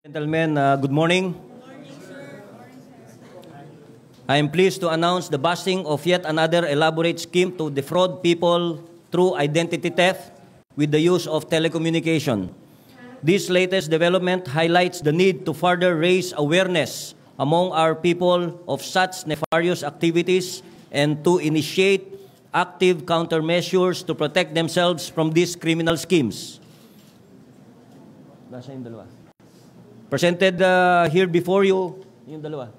Gentlemen, good morning. I am pleased to announce the busting of yet another elaborate scheme to defraud people through identity theft with the use of telecommunication. This latest development highlights the need to further raise awareness among our people of such nefarious activities and to initiate active countermeasures to protect themselves from these criminal schemes. Nasa yung dalawa? Presented here before you, yung dalawa,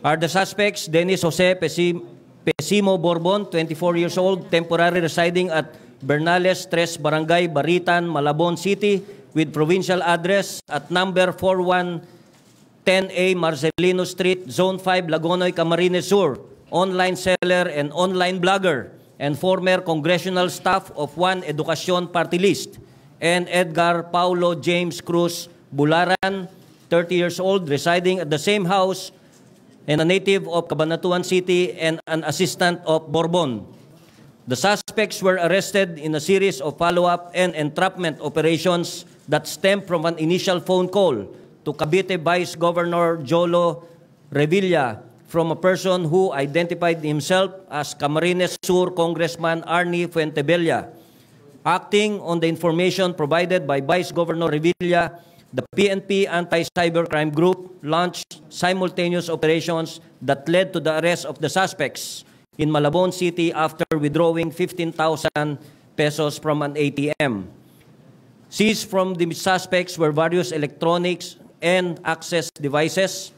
are the suspects Dennis Jose Pesimo Borbon, 24 years old, temporarily residing at Bernales Tres Barangay, Baritan, Malabon City, with provincial address at number 4110A Marcelino Street, Zone 5, Lagonoy, Camarines Sur, online seller and online blogger, and former congressional staff of One Educacion Party List, and Edgar Paulo James Cruz Bularan, 30 years old, residing at the same house and a native of Cabanatuan City and an assistant of Borbon. The suspects were arrested in a series of follow-up and entrapment operations that stemmed from an initial phone call to Cavite Vice Governor Jolo Revilla from a person who identified himself as Camarines Sur Congressman Arnie Fuentebella. Acting on the information provided by Vice Governor Revilla, the PNP Anti-Cybercrime Group launched simultaneous operations that led to the arrest of the suspects in Malabon City after withdrawing 15,000 pesos from an ATM. Seized from the suspects were various electronics and access devices,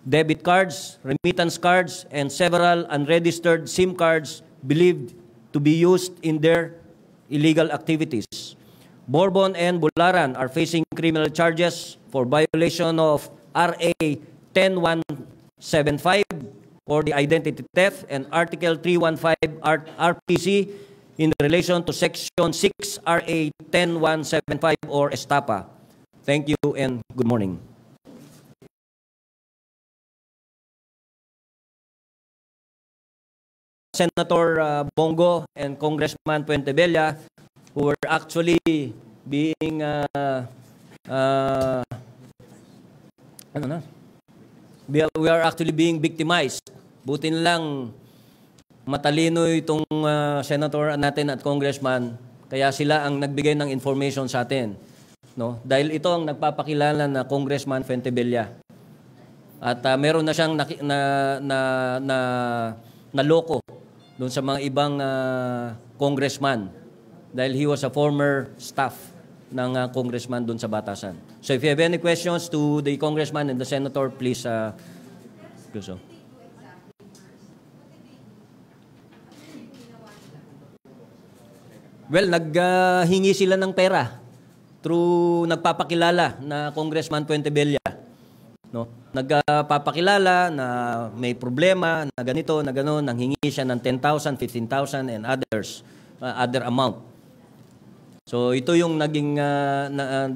debit cards, remittance cards, and several unregistered SIM cards believed to be used in their illegal activities. Borbon and Bularan are facing criminal charges for violation of RA 10175 or the identity theft and Article 315 RPC in relation to Section 6 RA 10175 or Estapa. Thank you and good morning. Senator Bongo and Congressman Fuentebella, who were actually being we are actually being victimized. Buti na lang matalino itong senator natin at congressman, kaya sila ang nagbigay ng information sa atin, no? Dahil ito ang nagpapakilala na Congressman Fuentebella. At meron na siyang naloko doon sa mga ibang congressman dahil he was a former staff ng congressman doon sa Batasan. So if you have any questions to the congressman and the senator, please do so. Well, naghingi sila ng pera through nagpapakilala na Congressman Fuentebella. No? Nagpapakilala na may problema, na ganito, na gano'n, nanghingi siya ng 10,000, 15,000, and others, other amount. So ito yung naging,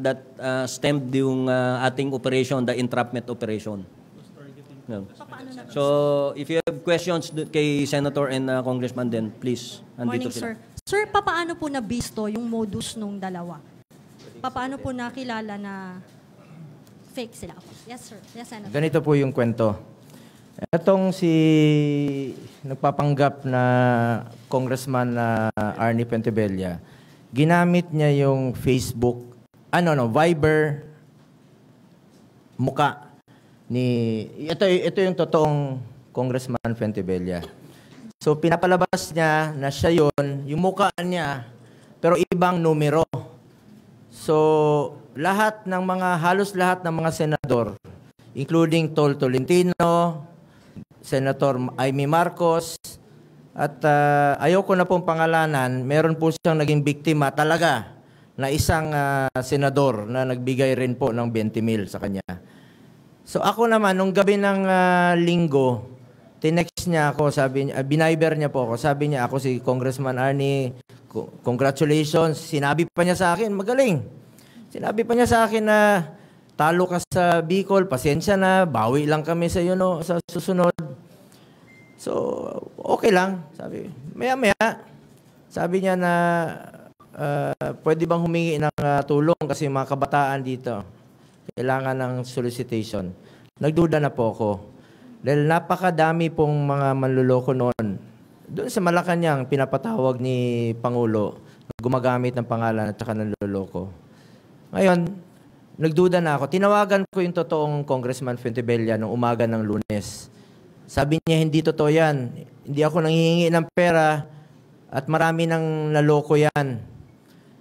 that stemmed yung ating operation, the entrapment operation. No. So if you have questions kay Senator and Congressman, then please, andito sila. Morning, sir. Sir, paano po nabisto yung modus nung dalawa? Paano po nakilala na fake sila? Yes, sir. Yes, Senator. Ganito po yung kwento. Itong si nagpapanggap na Congressman Arnie Fuentebella, ginamit niya yung Facebook, Viber, muka ni... Ito yung totoong Congressman Fuentebella. So pinapalabas niya na siya yun, yung muka niya, pero ibang numero. So halos lahat ng mga senador, including Tol Tolentino, Senator Amy Marcos, at ayoko na pong pangalanan, meron po siyang naging biktima talaga na isang senador na nagbigay rin po ng 20,000 sa kanya. So ako naman, nung gabi ng linggo, tinext niya ako, biniber niya po ako, sabi niya, ako si Congressman Arnie, congratulations, sinabi pa niya sa akin, magaling. Sinabi pa niya sa akin na talo ka sa Bicol, pasensya na, bawi lang kami sa iyo sa susunod. So, okay lang. Sabi, maya-maya, sabi niya na pwede bang humingi ng tulong kasi mga kabataan dito kailangan ng solicitation. Nagduda na po ako. Dahil napakadami pong mga manluloko noon. Doon sa Malacanang, pinapatawag ni Pangulo, gumagamit ng pangalan at saka nanluloko. Ngayon, nagduda na ako. Tinawagan ko yung totoong Congressman Fuentebella noong umaga ng Lunes. Sabi niya, hindi totoo yan. Hindi ako nanghihingi ng pera at marami nang naloko yan.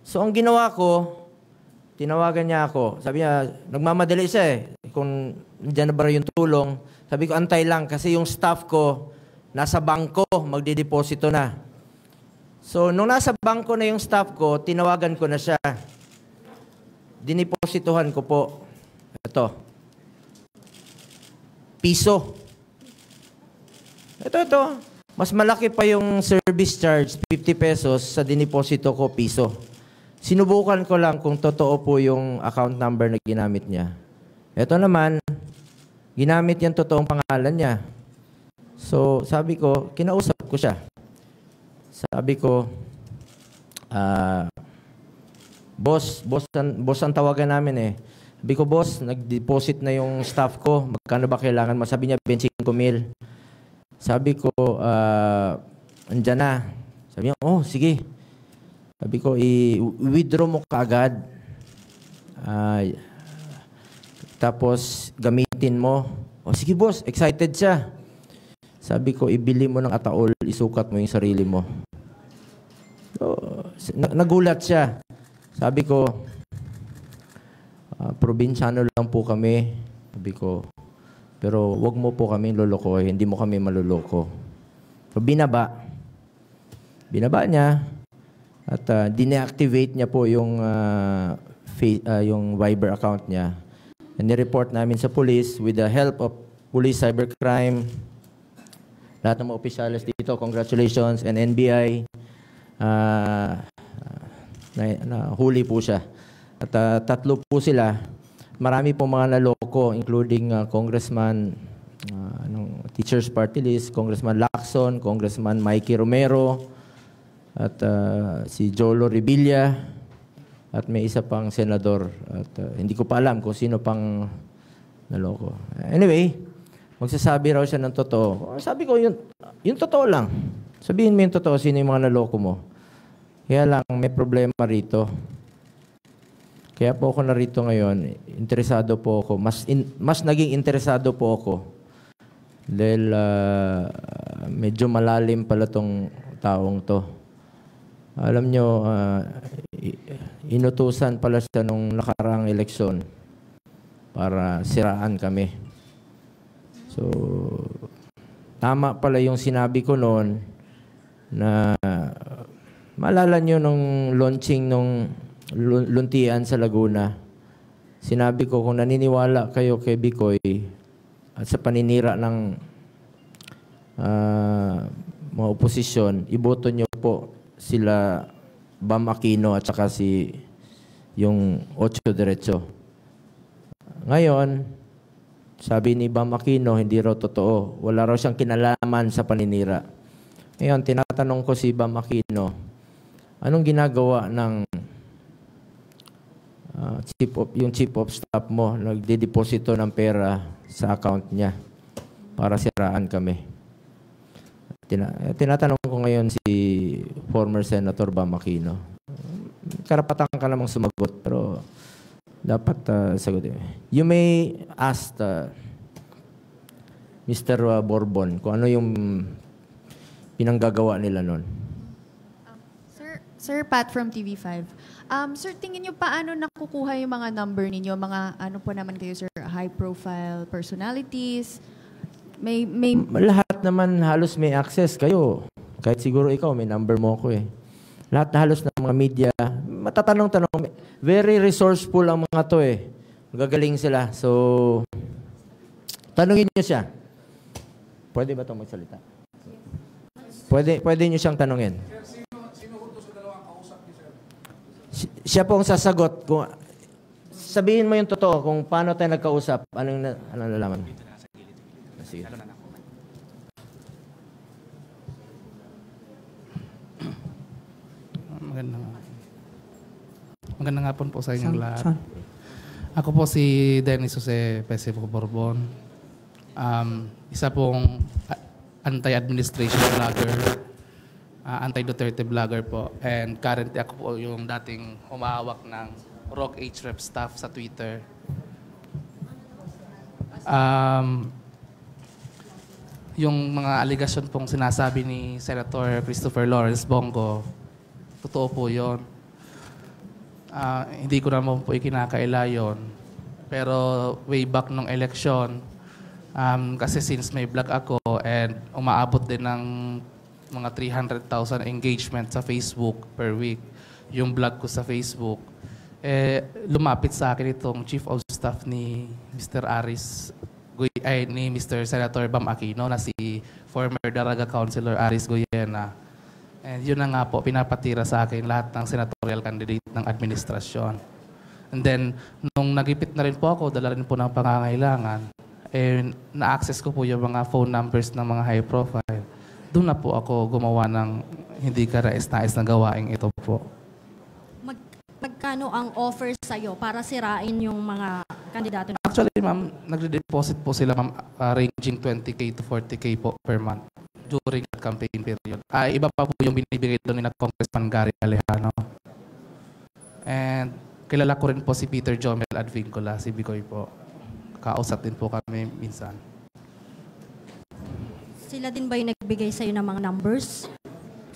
So, ang ginawa ko, tinawagan niya ako. Sabi niya, nagmamadali siya eh. Kung nandiyan na ba yung tulong, sabi ko, antay lang kasi yung staff ko nasa bangko, magdideposito na. So, nung nasa bangko na yung staff ko, tinawagan ko na siya. Dinipositohan ko po. Ito. Piso. Ito. Mas malaki pa yung service charge, 50 pesos, sa diniposito ko, piso. Sinubukan ko lang kung totoo po yung account number na ginamit niya. Ito naman, ginamit yung totoong pangalan niya. So, sabi ko, kinausap ko siya. Sabi ko, boss ang tawagan namin eh. Sabi ko, boss, nag-deposit na yung staff ko. Magkano ba kailangan mo? Sabi niya, 25,000. Sabi ko, andyan na. Sabi niya, oh, sige. Sabi ko, i-withdraw mo kaagad. Tapos, gamitin mo. O, sige boss, excited siya. Sabi ko, ibili mo ng ataol, isukat mo yung sarili mo. So, nagulat siya. Sabi ko, probinsyano lang po kami. Sabi ko, pero wag mo po kami loloko, hindi mo kami maluloko. So, binaba niya. At dineactivate niya po yung Viber account niya. And ni-report namin sa police with the help of police cybercrime. Lahat ng mga opisyalis dito, congratulations, and NBI. Huli po siya. At tatlo po sila. Marami po mga naloko, including Congressman Teachers Party List, Congressman Lacson, Congressman Mikey Romero, at si Jolo Revilla, at may isa pang senador. At hindi ko pa alam kung sino pang naloko. Anyway, magsasabi raw siya ng totoo. Sabi ko, yung totoo lang. Sabihin mo yung totoo, sino yung mga naloko mo. Kaya lang, may problema rito. Kaya po ako narito ngayon, interesado po ako. Mas naging interesado po ako. Dahil medyo malalim pala tong taong to. Alam nyo, inutusan pala siya nung nakaraang eleksyon para siraan kami. So, tama pala yung sinabi ko noon na maalala nyo nung launching nung luntian sa Laguna. Sinabi ko kung naniniwala kayo kay Bicoy at sa paninira ng mga oposisyon, iboto nyo po sila Bam Aquino at saka yung Ocho Diretso. Ngayon, sabi ni Bam Aquino, hindi raw totoo. Wala raw siyang kinalaman sa paninira. Ngayon, tinatanong ko si Bam Aquino, anong ginagawa ng yung chief of staff mo, nagdedeposito ng pera sa account niya para siraan kami? Tinatanong ko ngayon si former Senator Bam Aquino. Karapatan ka namang sumagot, pero dapat sagutin. You may ask Mr. Borbon kung ano yung pinanggagawa nila nun. Sir Pat from TV5. Sir, tingin niyo paano nakukuha yung mga number ninyo? Mga ano po naman kayo, sir? High-profile personalities? Lahat naman halos may access kayo. Kahit siguro ikaw, may number mo ako eh. Lahat na halos ng mga media, matatanong-tanong. Very resourceful ang mga to eh. Magagaling sila. So, tanungin niyo siya. Pwede ba ito magsalita? Pwede niyo siyang tanungin. Siya po ang sasagot. Kung sabihin mo yung totoo, kung paano tayo nagkausap, anong nalaman? Sige. Magandang Magandang hapon po sa inyong lahat. Ako po si Dennis Jose Pesimo Borbon. Isa pong anti-administration vlogger, anti-Duterte vlogger po. And currently ako po yung dating humahawak ng Rock HREP staff sa Twitter. Yung mga aligasyon pong sinasabi ni Senator Christopher Lawrence Bongo, totoo po yun. Hindi ko naman po ikinakaila yun. Pero way back nung eleksyon, kasi since may vlog ako and umaabot din ng mga 300,000 engagement sa Facebook per week, yung vlog ko sa Facebook, lumapit sa akin itong Chief of Staff ni Mr. ni Mr. Senator Bam Aquino na si former Daraga Councilor Aris Goyena. And yun na nga po, pinapatira sa akin lahat ng senatorial candidate ng administrasyon. And then, nung nagipit na rin po ako, dala rin po ng pangangailangan, na-access ko po yung mga phone numbers ng mga high profile. Doon na po ako gumawa ng hindi karais-nais na gawaing ito po. Magkano ang offer sa'yo para sirain yung mga kandidato? Actually, ma'am, nagde-deposit po sila, ma'am, ranging 20K to 40K po per month during the campaign period. Iba pa po yung binibigay doon ni Congressman Gary Alejano. And kilala ko rin po si Peter Jomel Advincula, si Bicoy po. Kausap din po kami minsan. Sila din ba yung nagbigay sa'yo ng mga numbers?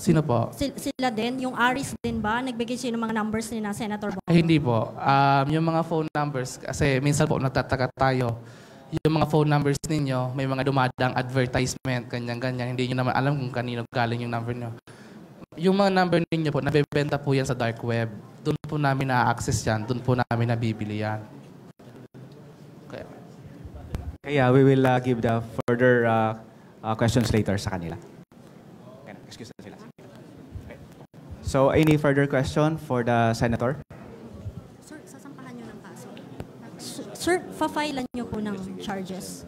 Sino po? Sila din? Yung Aris din ba? Nagbigay sa'yo ng mga numbers ni na Senator Bongo? Hindi po. Yung mga phone numbers, kasi minsan po nagtataka tayo, yung mga phone numbers ninyo, may mga dumadang advertisement, ganyan-ganyan. Hindi nyo naman alam kung kanino galing yung number nyo. Yung mga number ninyo po, nabibenta po yan sa dark web. Doon po namin na-access yan. Doon po namin nabibili yan. Kaya we will give the further questions later sa kanila. Excuse na sila. Okay. So, any further question for the Senator? Sir, sasampahan nyo ng kaso. Sir, pa-filean nyo po ng charges.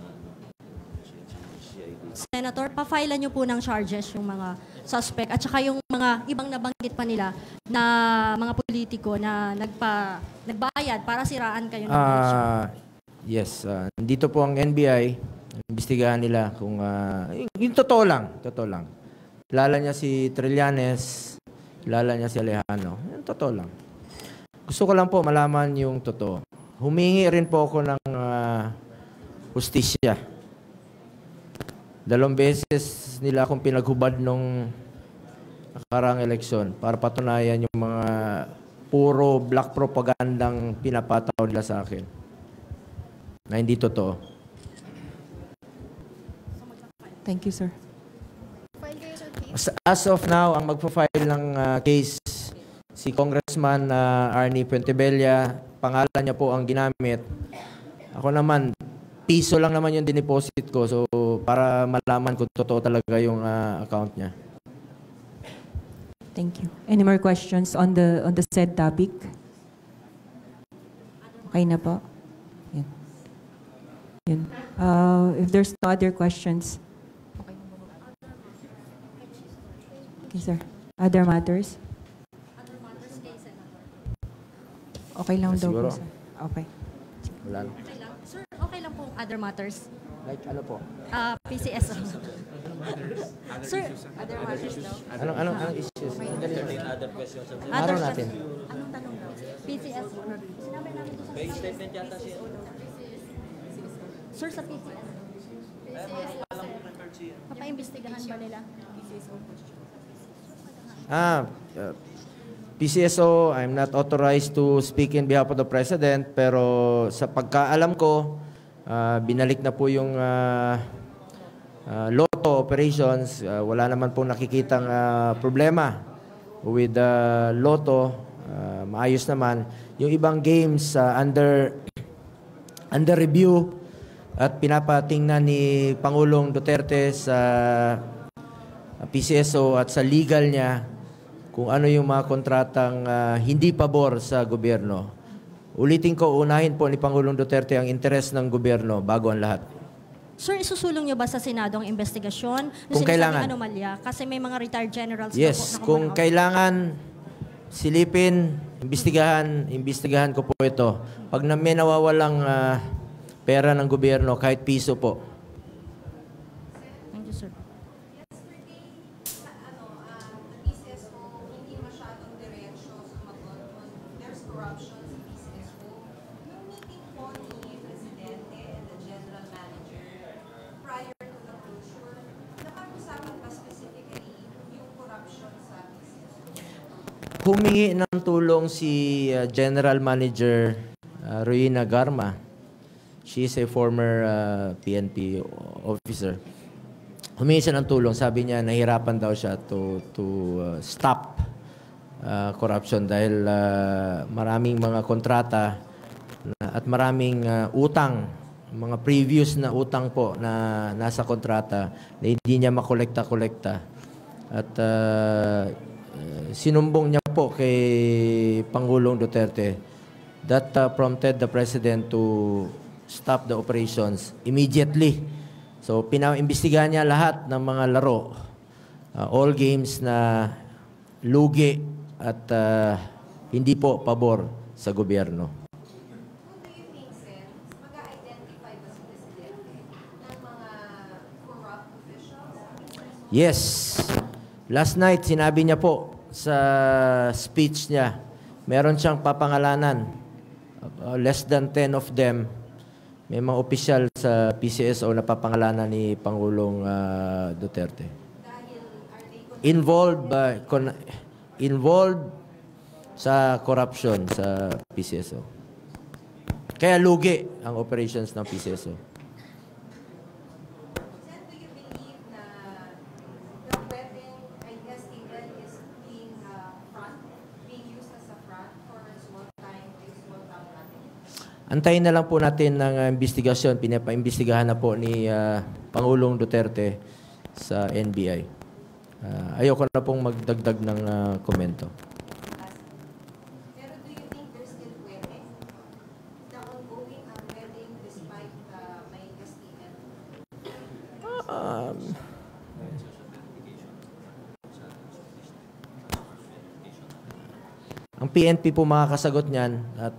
Senator, pa-filean nyo po ng charges yung mga suspect at saka yung mga ibang nabanggit pa nila na mga politiko na nagbayad para siraan kayo ng election. Yes. Dito po ang NBI, imbestigahan nila kung yung totoo lang. Kilala niya si Trillanes, kilala niya si Alejano. Yung totoo lang. Gusto ko lang po malaman yung totoo. Humingi rin po ako ng hustisya. 2 beses nila akong pinaghubad nung nakaraang eleksyon para patunayan yung mga puro black propagandang pinapataw nila sa akin na hindi totoo. Thank you, sir. As of now, ang magpo-file ng case si Congressman Arnie Puentebella, pangalan niya po ang ginamit. Ako naman, piso lang naman yung dineposit ko. So, para malaman ko totoo talaga yung account niya. Thank you. Any more questions on the said topic? Okay na po. Yan. If there's no other questions. Okay, sir. Other matters? Okay lang daw po, sir. Okay. Wala lang. Okay lang. Sir, okay lang po other matters. Like ano po? PCSO. Sir, other matters daw. Anong issues? Other questions. Araw natin. Anong tanong daw? PCSO. Sinabi namin ito sa Statement yata siya. Sir, sa PCSO. Papaimbestigahan ba nila? PCSO, I'm not authorized to speak in behalf of the President, pero sa pagkaalam ko, binalik na po yung Lotto operations. Wala naman pong nakikitang problema with the Lotto. Maayos naman. Yung ibang games under review at pinapatingnan ni Pangulong Duterte sa PCSO at sa legal niya kung ano yung mga kontratang hindi pabor sa gobyerno. Ulitin ko, unahin po ni Pangulong Duterte ang interes ng gobyerno bago ang lahat. Sir, isusulong niyo ba sa Senado ang investigasyon? Kung kailangan. Anomalya? Kasi may mga retired generals Yes, na kung kailangan silipin, imbestigahan ko po ito. Pag may nawawalang pera ng gobyerno, kahit piso po. Thank you, sir. Humingi ng tulong si General Manager Ruina Garma. She is a former PNP officer. Humingi siya ng tulong. Sabi niya, nahirapan daw siya to stop corruption dahil maraming mga kontrata at maraming utang, mga previous na utang po na nasa kontrata na hindi niya makolekta-kolekta. At sinumbong niya po kay Pangulong Duterte. That prompted the President to stop the operations immediately. So, pinaimbestigahan niya lahat ng mga laro, all games na lugi at hindi po pabor sa gobyerno. Yes. Last night, sinabi niya po sa speech niya, meron siyang papangalanan. Less than 10 of them, may mga opisyal sa PCSO na papangalanan ni Pangulong Duterte. Involved sa corruption sa PCSO. Kaya lugi ang operations ng PCSO. Antayin na lang po natin ng investigasyon. Pinapaimbestigahan na po ni Pangulong Duterte sa NBI. Ayoko na pong magdagdag ng komento. Pero do you think there's still wedding? The ongoing wedding despite may investigated? Ang PNP po makakasagot niyan at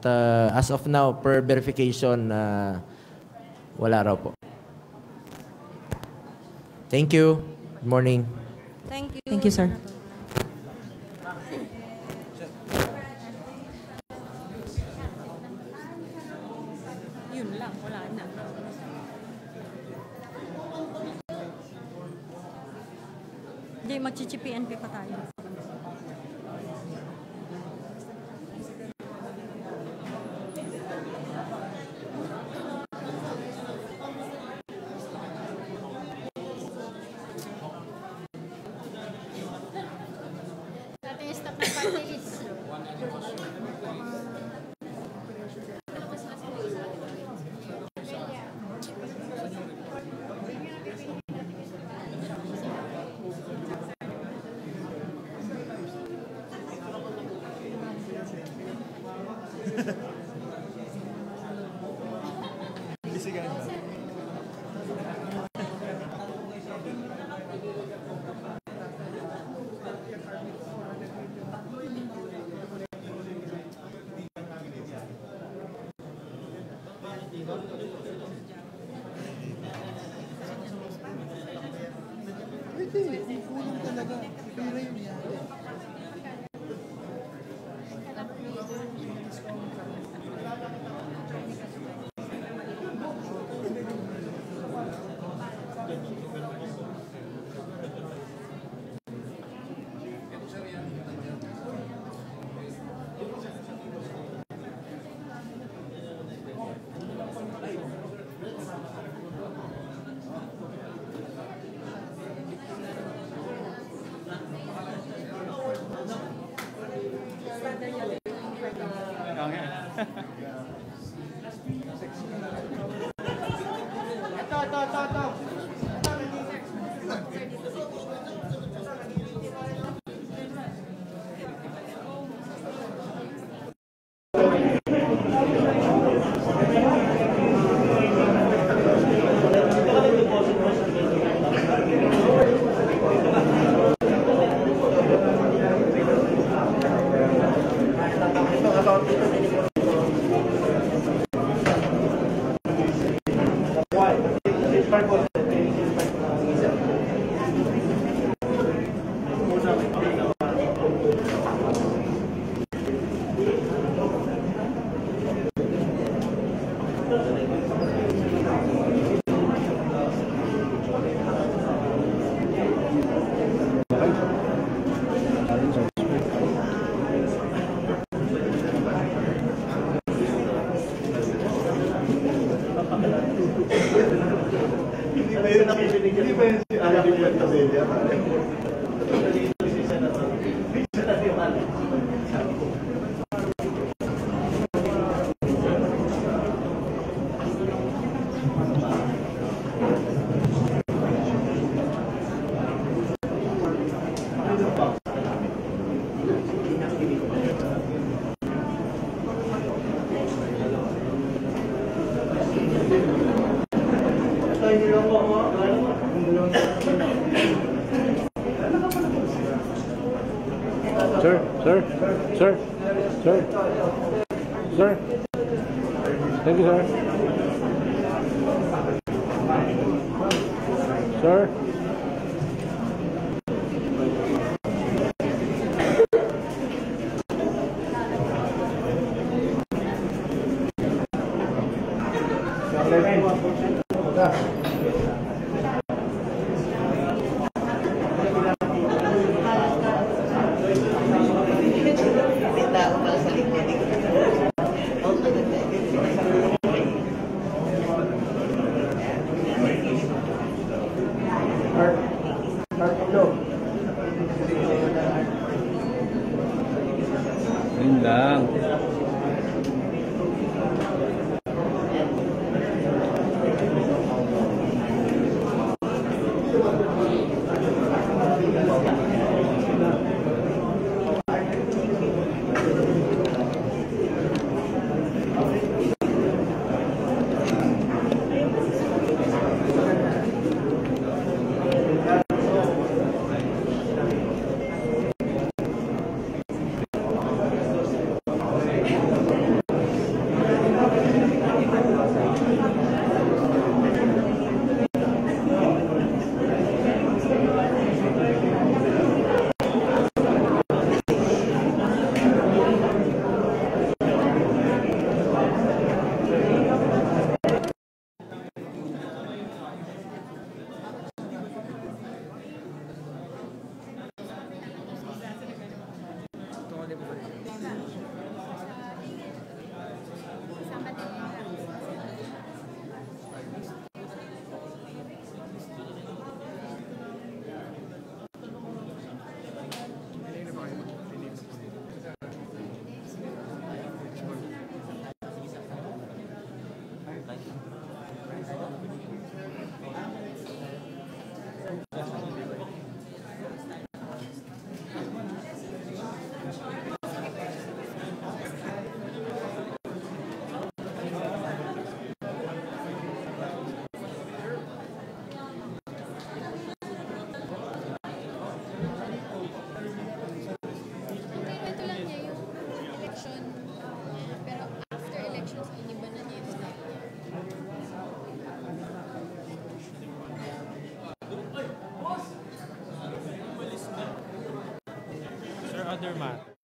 as of now, per verification, wala raw po. Thank you. Good morning. Thank you. Thank you, sir. Yun lang, wala na. Hindi, magchichi-PNP pa tayo. Sir. Thank you, sir. Sir. Yun lang. Other matter.